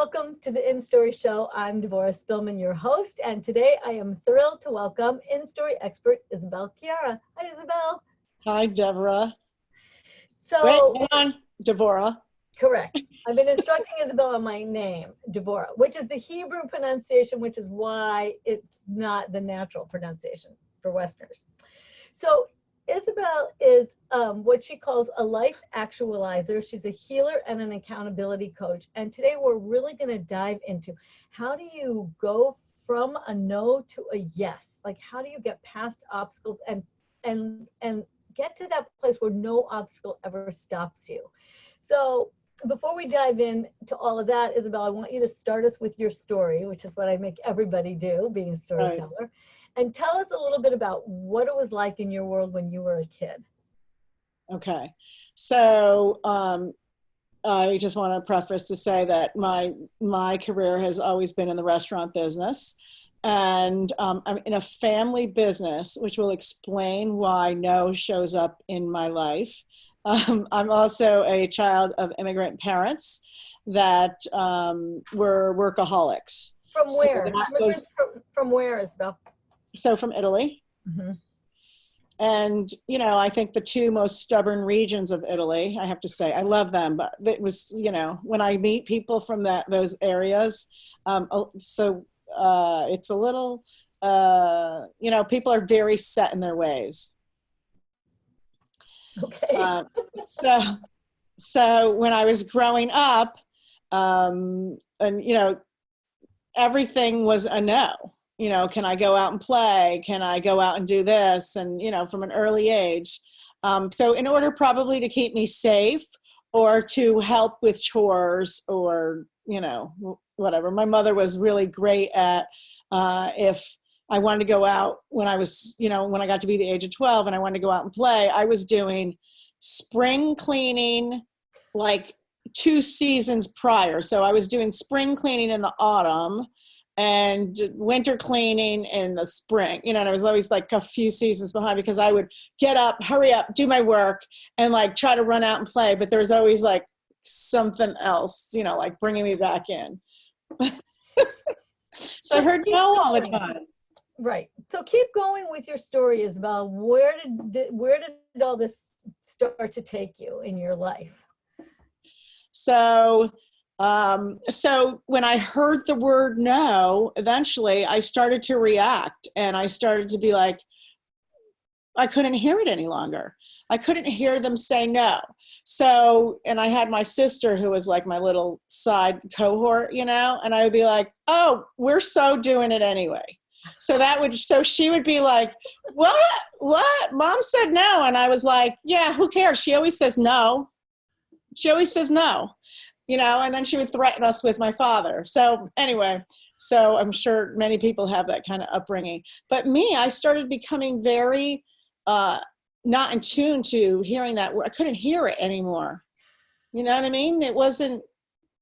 Welcome to the InStory show. I'm Devorah Spilman, your host, and today I am thrilled to welcome InStory expert Isabel Chiara. Hi, Isabel. Hi, Deborah. So, wait, hang on, Devorah. Correct. I've been instructing Isabel on my name, Devorah, which is the Hebrew pronunciation, which is why it's not the natural pronunciation for Westerners. So Isabel is what she calls a life actualizer. She's a healer and an accountability coach. And today we're really going to dive into how do you go from a no to a yes? Like, how do you get past obstacles and get to that place where no obstacle ever stops you? So before we dive in to all of that, Isabel, I want you to start us with your story, which is what I make everybody do, being a storyteller. Right. And tell us a little bit about what it was like in your world when you were a kid. Okay. So I just want to preface to say that my career has always been in the restaurant business. And I'm in a family business, which will explain why no shows up in my life. I'm also a child of immigrant parents that were workaholics. From where? From where, Isabel? So from Italy. Mm-hmm. And, you know, I think the two most stubborn regions of Italy, I have to say, I love them, but it was, you know, when I meet people from those areas, it's a little, you know, people are very set in their ways. Okay. So when I was growing up, and, you know, everything was a no. You know, can I go out and play? Can I go out and do this? And, you know, from an early age. So in order probably to keep me safe or to help with chores or, you know, whatever. My mother was really great at if I wanted to go out when I was, you know, when I got to be the age of 12 and I wanted to go out and play, I was doing spring cleaning like 2 seasons prior. So I was doing spring cleaning in the autumn and winter cleaning in the spring, you know, and I was always like a few seasons behind because I would get up, hurry up, do my work and like try to run out and play. But there was always like something else, you know, like bringing me back in. So I heard no all the time. Right. So keep going with your story, Isabel. Where did all this start to take you in your life? So when I heard the word no, eventually I started to react and I started to be like, I couldn't hear it any longer. I couldn't hear them say no. So, and I had my sister who was like my little side cohort, you know, and I would be like, oh, we're so doing it anyway. So she would be like, what? Mom said no. And I was like, yeah, who cares? She always says no. She always says no. You know, and then she would threaten us with my father. So anyway, so I'm sure many people have that kind of upbringing. But me, I started becoming very not in tune to hearing that word. I couldn't hear it anymore. You know what I mean? It wasn't,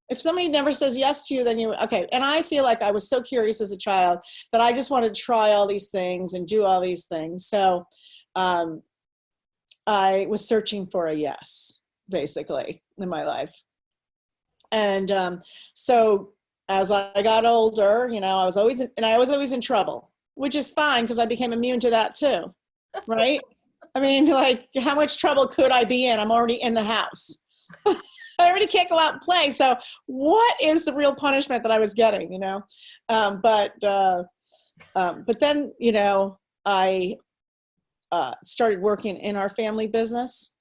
if somebody never says yes to you, then you, okay. And I feel like I was so curious as a child that I just wanted to try all these things and do all these things. So I was searching for a yes, basically, in my life. And so as I got older, you know, I was always in trouble, which is fine because I became immune to that too, right? I mean, like, how much trouble could I be in? I'm already in the house. I already can't go out and play. So what is the real punishment that I was getting, you know? But then, you know, I started working in our family business,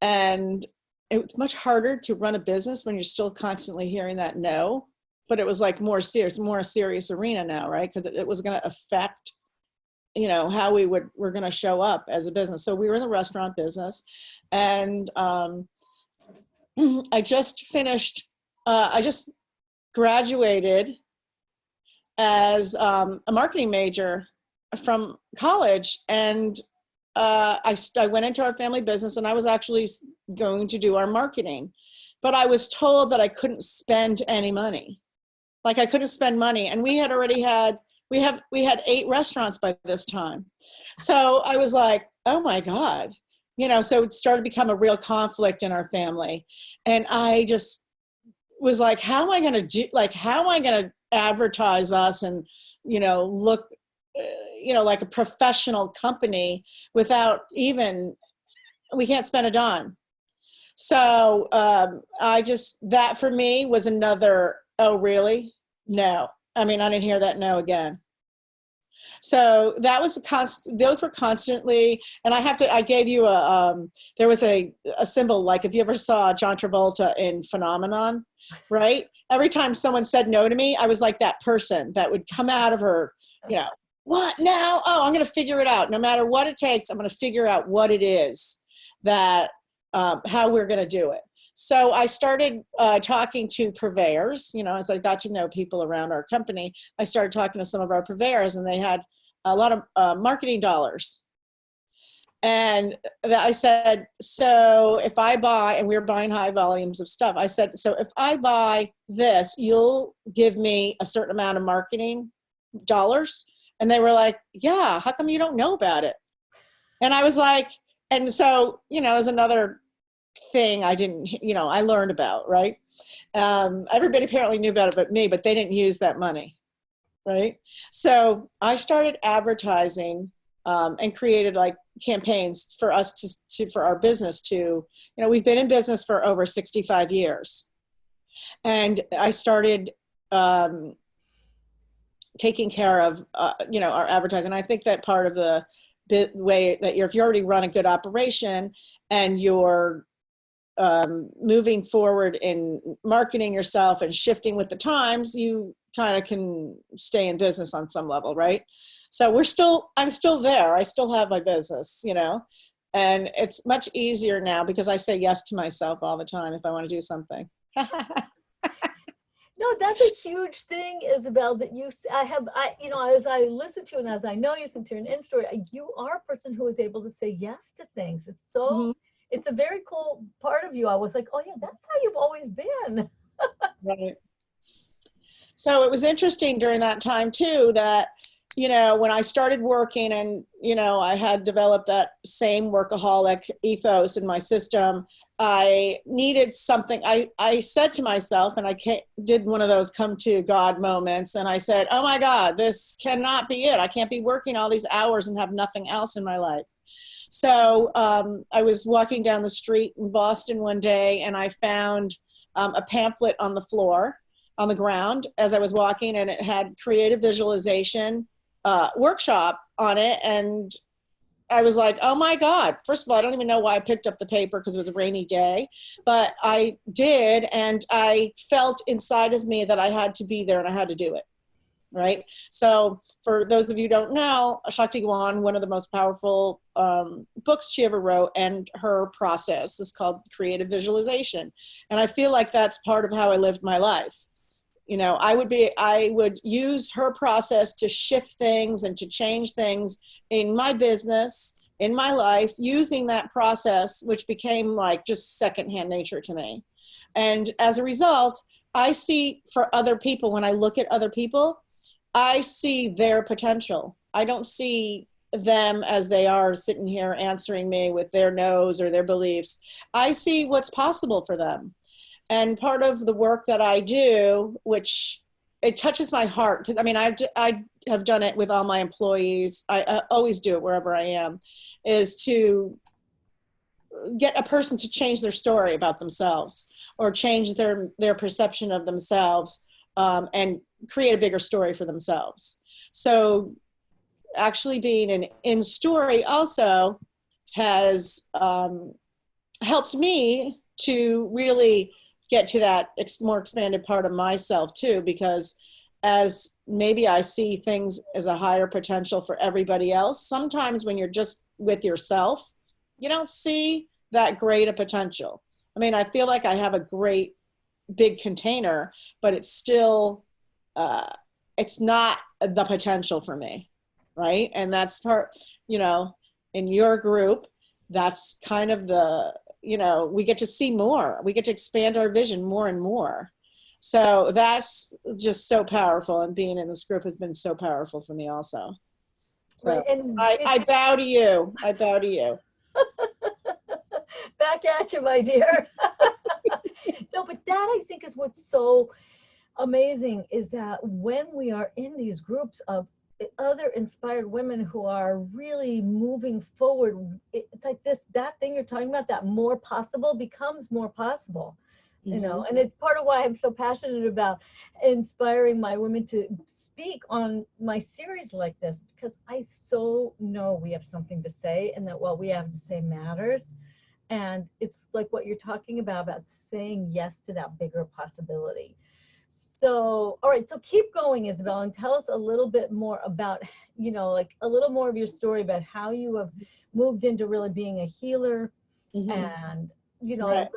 and it's much harder to run a business when you're still constantly hearing that no, but it was like more a serious arena now, right? Because it was going to affect, you know, how we're going to show up as a business. So we were in the restaurant business, and I just graduated as a marketing major from college, and I went into our family business, and I was actually going to do our marketing, but I was told that I couldn't spend any money. Like, I couldn't spend money, and we had 8 restaurants by this time. So I was like, oh my God, you know, so it started to become a real conflict in our family. And I just was like, how am I going to do, like, how am I going to advertise us and, look, like a professional company without even, we can't spend a dime. So that for me was another, oh, really? No. I mean, I didn't hear that no again. So that was those were constantly, and I gave you there was a symbol, like if you ever saw John Travolta in Phenomenon, right? Every time someone said no to me, I was like that person that would come out of her, what now? Oh, I'm going to figure it out. No matter what it takes, I'm going to figure out what it is that, how we're going to do it. So I started talking to purveyors, as I got to know people around our company. I started talking to some of our purveyors, and they had a lot of marketing dollars. And I said, so if I buy, and we were buying high volumes of stuff, I said, so if I buy this, you'll give me a certain amount of marketing dollars? And they were like, yeah, how come you don't know about it? And I was like, and so, there's another thing I didn't, I learned about, right? Everybody apparently knew about it but me, but they didn't use that money, right? So I started advertising and created like campaigns for us for our business to, we've been in business for over 65 years. And I started taking care of, our advertising. I think that part of the way that if you already run a good operation and you're moving forward in marketing yourself and shifting with the times, you kind of can stay in business on some level, right? So I'm still there. I still have my business, and it's much easier now because I say yes to myself all the time if I want to do something. No, that's a huge thing, Isabel, that as I listen to you and as I know you since you're an InStory, you are a person who is able to say yes to things. It's so, mm-hmm. It's a very cool part of you. I was like, oh yeah, that's how you've always been. Right. So it was interesting during that time too, that, when I started working and, I had developed that same workaholic ethos in my system, I needed something. I said to myself, and I did one of those come to God moments. And I said, oh my God, this cannot be it. I can't be working all these hours and have nothing else in my life. So I was walking down the street in Boston one day, and I found a pamphlet on the floor, on the ground, as I was walking, and it had creative visualization workshop on it. And I was like, oh my God. First of all, I don't even know why I picked up the paper because it was a rainy day, but I did. And I felt inside of me that I had to be there and I had to do it. Right. So for those of you who don't know, Shakti Gawan, one of the most powerful books she ever wrote, and her process is called creative visualization. And I feel like that's part of how I lived my life. I would use her process to shift things and to change things in my business, in my life, using that process, which became like just secondhand nature to me. And as a result, I see for other people, when I look at other people, I see their potential. I don't see them as they are sitting here answering me with their no's or their beliefs. I see what's possible for them. And part of the work that I do, which it touches my heart, because I mean, I have done it with all my employees. I always do it wherever I am, is to get a person to change their story about themselves or change their perception of themselves and create a bigger story for themselves. So actually being an InStory also has helped me to really get to that more expanded part of myself too, because as maybe I see things as a higher potential for everybody else, sometimes when you're just with yourself, you don't see that great a potential. I mean, I feel like I have a great big container, but it's still, it's not the potential for me, right? And that's part, in your group, that's kind of the, we get to see more. We get to expand our vision more and more. So that's just so powerful. And being in this group has been so powerful for me also. So right. And I bow to you. I bow to you. Back at you, my dear. No, but that I think is what's so amazing is that when we are in these groups of other inspired women who are really moving forward, it's like that thing you're talking about, that more possible becomes more possible, you know. And it's part of why I'm so passionate about inspiring my women to speak on my series like this, because I so know we have something to say and that what we have to say matters. And it's like what you're talking about saying yes to that bigger possibility. So, all right, so keep going, Isabel, and tell us a little bit more about, you know, like a little more of your story about how you have moved into really being a healer and, you know, Right.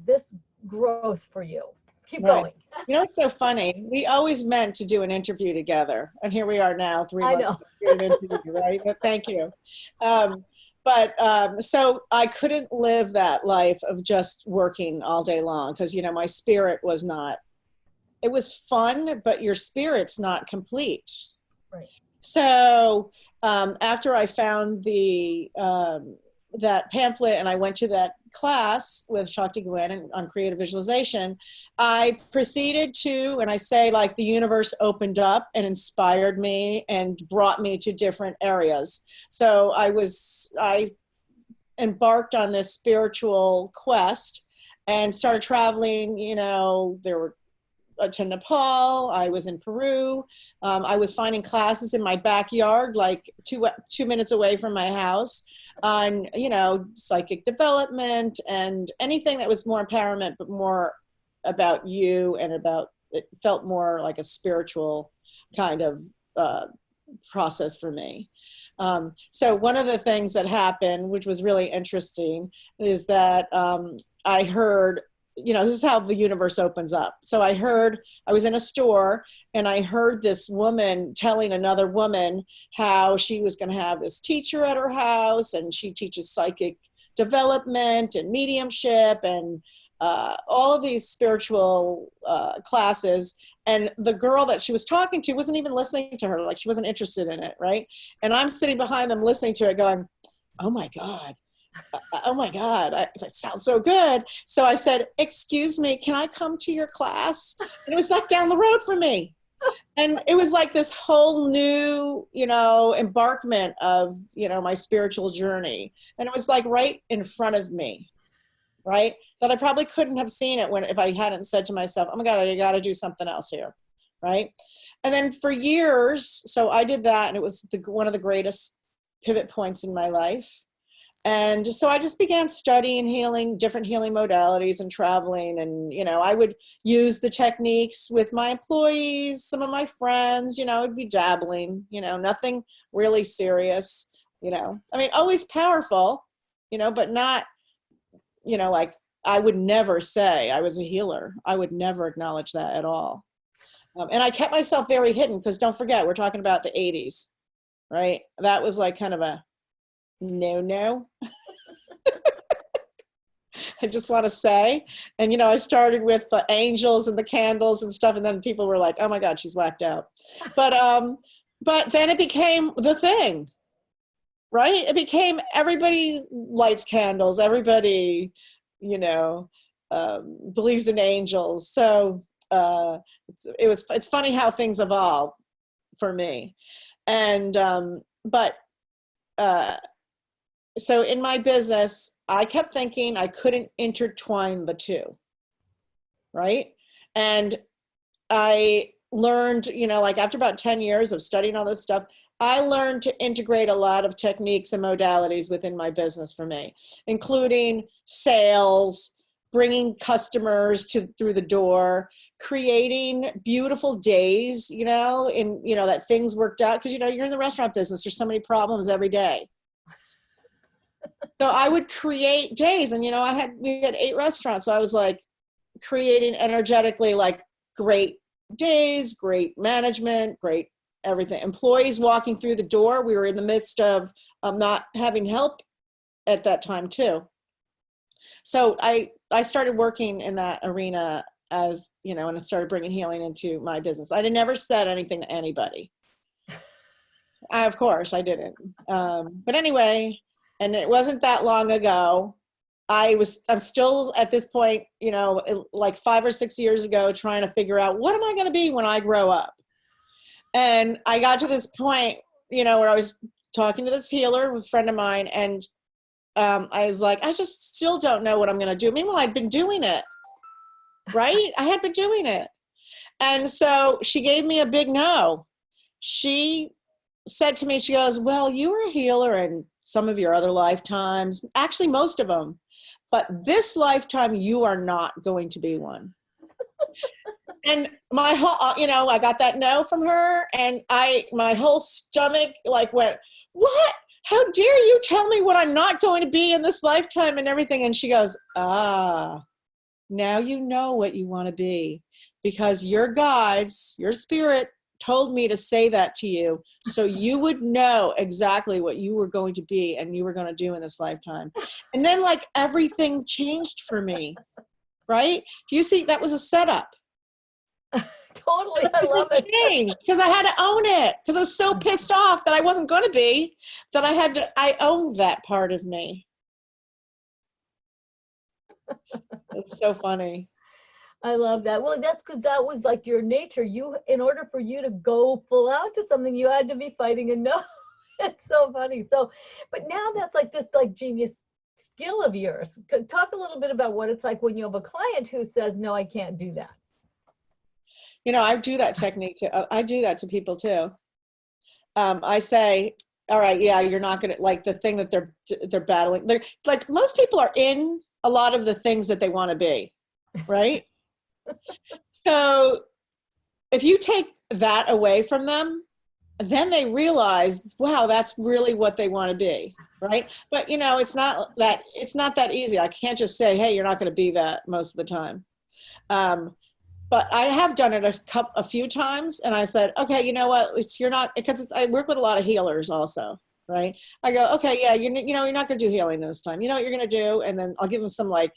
this growth for you. Keep Right. going. You know, it's so funny. We always meant to do an interview together, and here we are now, 3 I months know. after an interview, right? But thank you. So I couldn't live that life of just working all day long because, you know, my spirit was not, it was fun, but your spirit's not complete. Right. So after I found that pamphlet and I went to that class with Shakti Gwen on creative visualization, I proceeded to, and I say like the universe opened up and inspired me and brought me to different areas. So I embarked on this spiritual quest and started traveling. You know, there were to Nepal. I was in Peru. I was finding classes in my backyard, like two minutes away from my house, on, you know, psychic development and anything that was more empowerment, but more about you and about, it felt more like a spiritual kind of process for me. So one of the things that happened, which was really interesting, is that I heard, you know, this is how the universe opens up. So I was in a store and I heard this woman telling another woman how she was going to have this teacher at her house, and she teaches psychic development and mediumship and all of these spiritual classes. And the girl that she was talking to wasn't even listening to her. Like, she wasn't interested in it, right? And I'm sitting behind them listening to it going, oh my God, that sounds so good. So I said, excuse me, can I come to your class? And it was like down the road from me. And it was like this whole new, you know, embarkment of, you know, my spiritual journey. And it was like right in front of me, right? That I probably couldn't have seen it if I hadn't said to myself, oh my God, I got to do something else here, right? And then for years, so I did that, and it was one of the greatest pivot points in my life. And so I just began studying different healing modalities and traveling. And, you know, I would use the techniques with my employees, some of my friends, you know, I'd be dabbling, you know, nothing really serious, you know, I mean, always powerful, you know, but not, you know, like I would never say I was a healer. I would never acknowledge that at all. And I kept myself very hidden because don't forget, we're talking about the 80s, right? That was like kind of a no. I just want to say. And, you know, I started with the angels and the candles and stuff. And then people were like, oh my God, she's whacked out. But then it became the thing, right? It became everybody lights candles. Everybody, you know, believes in angels. So it's funny how things evolve for me. And, so in my business, I kept thinking I couldn't intertwine the two, right? And I learned, you know, like after about 10 years of studying all this stuff, I learned to integrate a lot of techniques and modalities within my business for me, including sales, bringing customers through the door, creating beautiful days, you know, that things worked out. Because, you know, you're in the restaurant business, there's so many problems every day. So I would create days, and, you know, we had 8 restaurants. So I was like creating energetically, like great days, great management, great everything. Employees walking through the door. We were in the midst of not having help at that time too. So I started working in that arena, as, you know, and I started bringing healing into my business. I never said anything to anybody. Of course I didn't. But anyway, and it wasn't that long ago I'm still at this point, you know, like 5 or 6 years ago, trying to figure out what am I going to be when I grow up. And I got to this point, you know, where I was talking to this healer, a friend of mine, and I was like, I just still don't know what I'm going to do. Meanwhile, I'd been doing it, right? I had been doing it. And so she gave me a big no. She said to me, she goes, well, you were a healer in some of your other lifetimes, actually most of them, but this lifetime you are not going to be one. And my whole, you know, I got that no from her, and my whole stomach like went, what? How dare you tell me what I'm not going to be in this lifetime and everything? And she goes, now you know what you want to be, because your guides, your spirit told me to say that to you so you would know exactly what you were going to be and you were going to do in this lifetime. And then like everything changed for me, right? Do you see that was a setup? Totally. I love it. Changed because I had to own it, because I was so pissed off that I wasn't going to be, that I owned that part of me. It's so funny. I love that. Well, that's because that was like your nature. You, in order for you to go full out to something, you had to be fighting a no. It's so funny. So, but now that's like this like genius skill of yours. Talk a little bit about what it's like when you have a client who says, no, I can't do that. You know, I do that technique too. I do that to people too. I say, all right, yeah, you're not going to like the thing that they're battling. They're like, most people are in a lot of the things that they want to be, right? So if you take that away from them, then they realize, wow, that's really what they want to be, right? But you know, it's not that easy. I can't just say, hey, you're not going to be that most of the time. But I have done it a few times, and I said, okay, you know what? You're not, because I work with a lot of healers also, right? I go, okay, yeah, you're not going to do healing this time. You know what you're going to do? And then I'll give them some like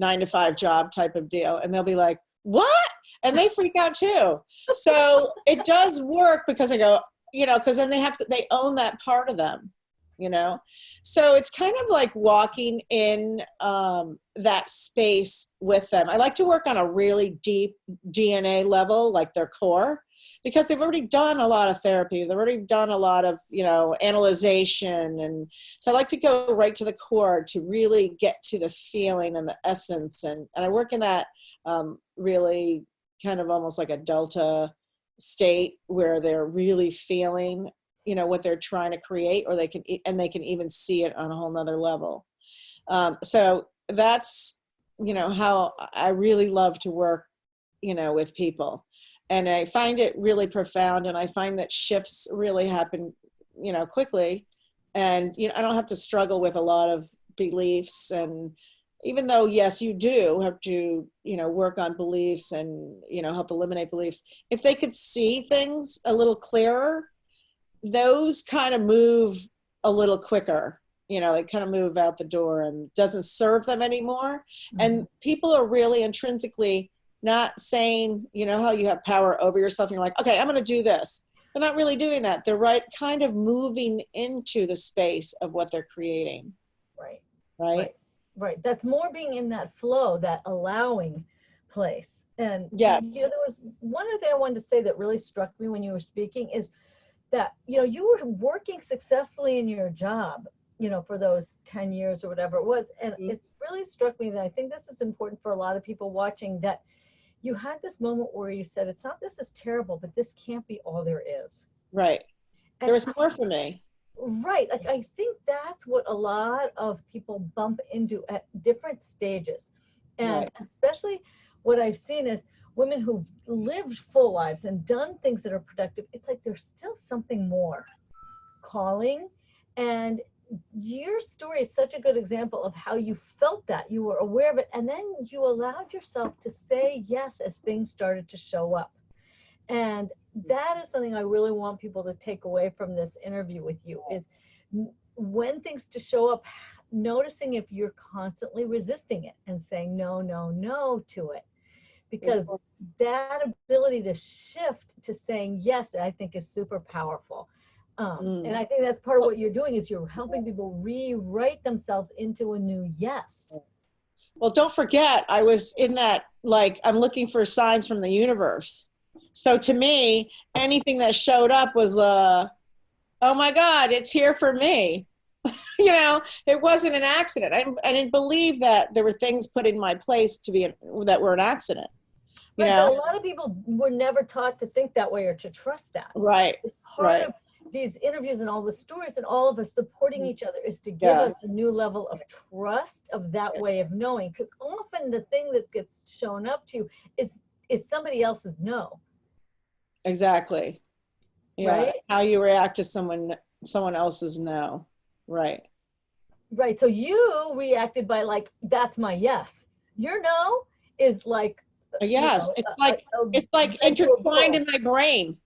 9-to-5 job type of deal, and they'll be like, what? And they freak out too. So it does work, because I go, you know, because then they own that part of them, you know? So it's kind of like walking in that space with them. I like to work on a really deep DNA level, like their core, because they've already done a lot of therapy. They've already done a lot of, you know, analyzation. And so I like to go right to the core to really get to the feeling and the essence. And I work in that really kind of almost like a delta state where they're really feeling, you know, what they're trying to create, or they can even see it on a whole nother level. So that's, you know, how I really love to work, you know, with people. And I find it really profound, and I find that shifts really happen, you know, quickly. And, you know, I don't have to struggle with a lot of beliefs. And even though, yes, you do have to, you know, work on beliefs and, you know, help eliminate beliefs, if they could see things a little clearer, those kind of move a little quicker. You know, they kind of move out the door and doesn't serve them anymore. Mm-hmm. And people are really intrinsically not saying, you know, how you have power over yourself and you're like, okay, I'm going to do this. They're not really doing that. They're kind of moving into the space of what they're creating. Right. That's more being in that flow, that allowing place. And yes, you know, there was one other thing I wanted to say that really struck me when you were speaking is that, you know, you were working successfully in your job, you know, for those 10 years or whatever it was. And mm-hmm. It's really struck me that I think this is important for a lot of people watching, that you had this moment where you said, it's not this is terrible, but this can't be all there is. Right. And there was more for me. Right. Like, I think that's what a lot of people bump into at different stages. And right. Especially what I've seen is women who've lived full lives and done things that are productive. It's like there's still something more calling. And your story is such a good example of how you felt that. You were aware of it. And then you allowed yourself to say yes as things started to show up. And that is something I really want people to take away from this interview with you, is when things to show up, noticing if you're constantly resisting it and saying no, no, no to it. Because that ability to shift to saying yes, I think is super powerful. And I think that's part of what you're doing is you're helping people rewrite themselves into a new yes. Well, don't forget, I was in that, like, I'm looking for signs from the universe. So to me, anything that showed up was, oh my God, it's here for me. You know, it wasn't an accident. I didn't believe that there were things put in my place that were an accident. You Right, know? but a lot of people were never taught to think that way or to trust that. Right. It's part of these interviews and all the stories and all of us supporting each other is to give us a new level of trust of that way of knowing. Because often the thing that gets shown up to you is somebody else's no. Exactly. Yeah. Right? How you react to someone else's no. Right. Right. So you reacted by like, that's my yes. Your no is like, Yes. It's like intertwined in my brain.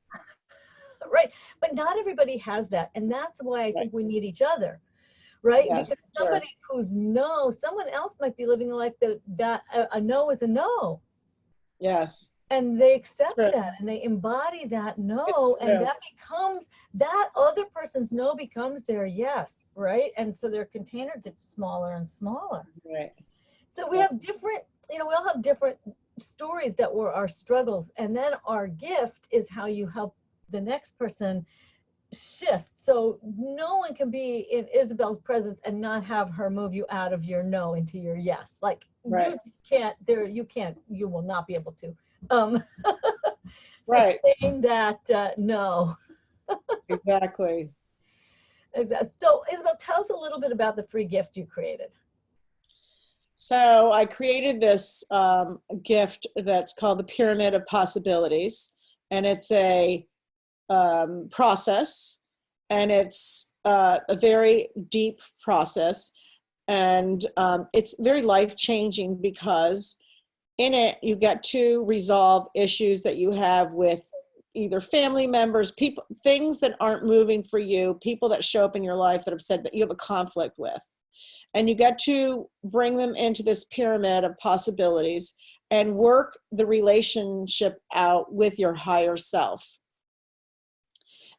Right. But not everybody has that. And that's why I think we need each other. Right. Yes, because somebody who's no, someone else might be living a life that a no is a no. Yes. And they accept that and they embody that no, and that becomes, that other person's no becomes their yes, right? And so their container gets smaller and smaller. Right. So we have different, we all have different stories that were our struggles. And then our gift is how you help the next person shift. So no one can be in Isabel's presence and not have her move you out of your no into your yes. Like you can't, you will not be able to. Right. Saying that no. Exactly. So Isabel, tell us a little bit about the free gift you created. So I created this gift that's called the Pyramid of Possibilities, and it's a process, and it's a very deep process, and it's very life-changing because in it you get to resolve issues that you have with either family members, people, things that aren't moving for you, people that show up in your life that have said that you have a conflict with. And you get to bring them into this pyramid of possibilities and work the relationship out with your higher self.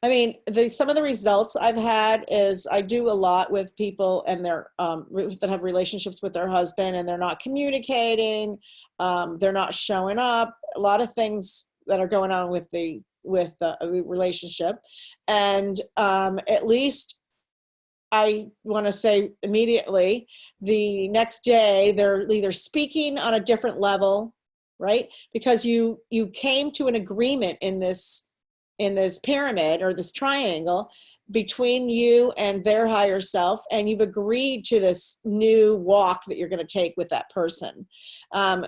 I mean, some of the results I've had is I do a lot with people and they're that have relationships with their husband and they're not communicating, they're not showing up. A lot of things that are going on with the relationship, and at least I want to say immediately the next day they're either speaking on a different level, right? Because you came to an agreement in this pyramid or this triangle between you and their higher self, and you've agreed to this new walk that you're going to take with that person.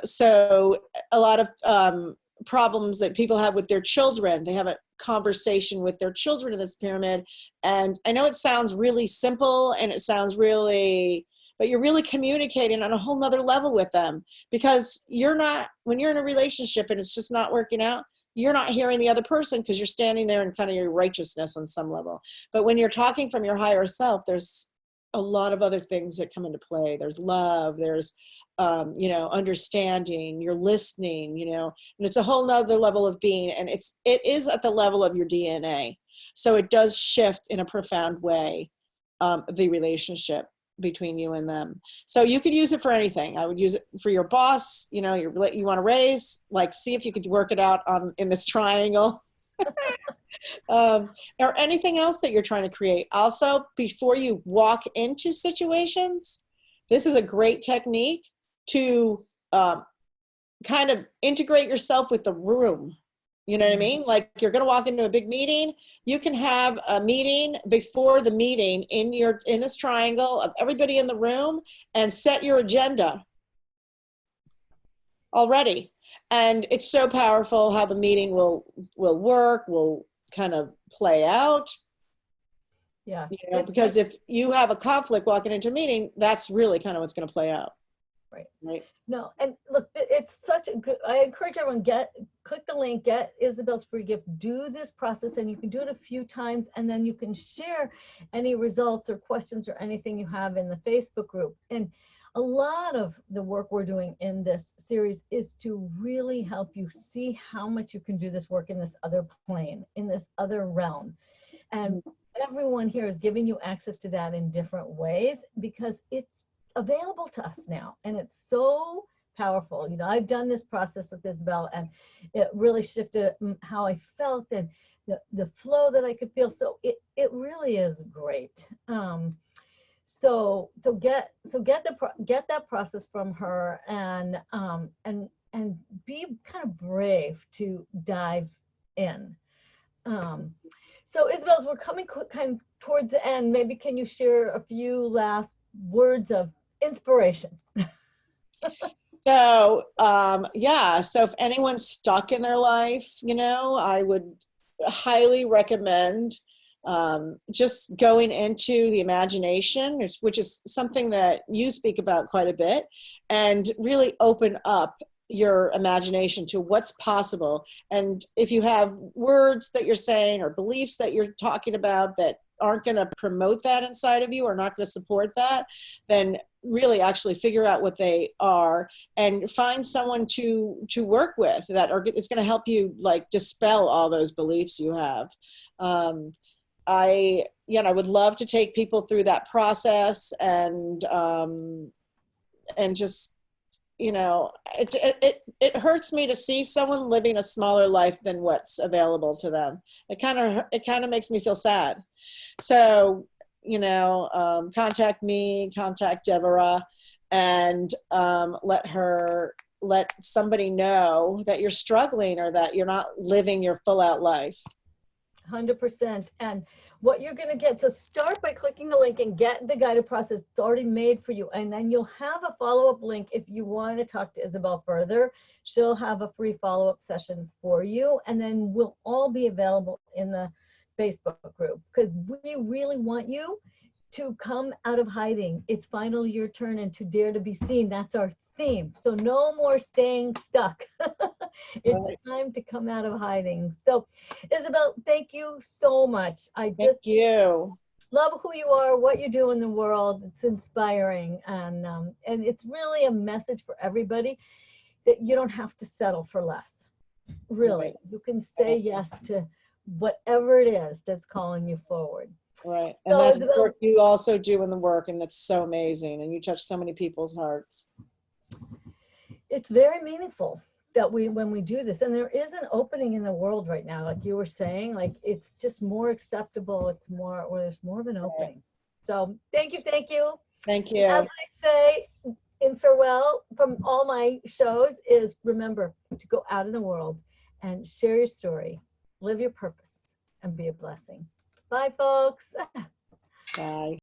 So a lot of problems that people have with their children, they have a conversation with their children in this pyramid. And I know it sounds really simple and it sounds really, but you're really communicating on a whole nother level with them, because when you're in a relationship and it's just not working out, you're not hearing the other person because you're standing there in kind of your righteousness on some level. But when you're talking from your higher self, there's a lot of other things that come into play. There's love, there's, understanding, you're listening, and it's a whole nother level of being. And it is at the level of your DNA. So it does shift in a profound way, the relationship between you and them. So you could use it for anything. I would use it for your boss, you want to raise, like, see if you could work it out in this triangle. Or anything else that you're trying to create. Also, before you walk into situations, this is a great technique to kind of integrate yourself with the room. You know what I mean? Like, you're going to walk into a big meeting. You can have a meeting before the meeting in this triangle of everybody in the room and set your agenda already. And it's so powerful how the meeting will work, will kind of play out. Yeah. Because if you have a conflict walking into a meeting, that's really kind of what's going to play out. Right. No, and look, it's such a good, I encourage everyone, click the link, get Isabel's free gift, do this process, and you can do it a few times, and then you can share any results or questions or anything you have in the Facebook group. And a lot of the work we're doing in this series is to really help you see how much you can do this work in this other plane, in this other realm. And everyone here is giving you access to that in different ways because it's available to us now. And it's so powerful. You know, I've done this process with Isabel and it really shifted how I felt and the flow that I could feel. So it really is great. So get that process from her and be kind of brave to dive in. So Isabel, as we're coming kind of towards the end, maybe can you share a few last words of inspiration? So, yeah, so if anyone's stuck in their life, you know, I would highly recommend just going into the imagination, which is something that you speak about quite a bit, and really open up your imagination to what's possible. And if you have words that you're saying or beliefs that you're talking about that aren't going to promote that inside of you or not going to support that, then really actually figure out what they are and find someone to work with that it's going to help you like dispel all those beliefs you have. I would love to take people through that process and just, you know, it hurts me to see someone living a smaller life than what's available to them. It kind of makes me feel sad. So, you know, contact me, contact Devorah, and let somebody know that you're struggling or that you're not living your full out life. 100%. And what you're going to get, so start by clicking the link and get the guided process. It's already made for you. And then you'll have a follow-up link if you want to talk to Isabel further. She'll have a free follow-up session for you. And then we'll all be available in the Facebook group because we really want you to come out of hiding. It's finally your turn and to dare to be seen. That's our theme. So no more staying stuck. It's time to come out of hiding. So Isabel, thank you so much. Thank you. Love who you are, what you do in the world. It's inspiring. And it's really a message for everybody that you don't have to settle for less. Really, you can say yes to whatever it is that's calling you forward. Right. And so, that's what you also do in the work, and it's so amazing. And you touch so many people's hearts. It's very meaningful that when we do this, and there is an opening in the world right now, like you were saying, like it's just more acceptable. It's more, or there's more of an opening. Right. So thank you. Thank you. As I say in farewell from all my shows is remember to go out in the world and share your story, live your purpose, and be a blessing. Bye, folks. Bye.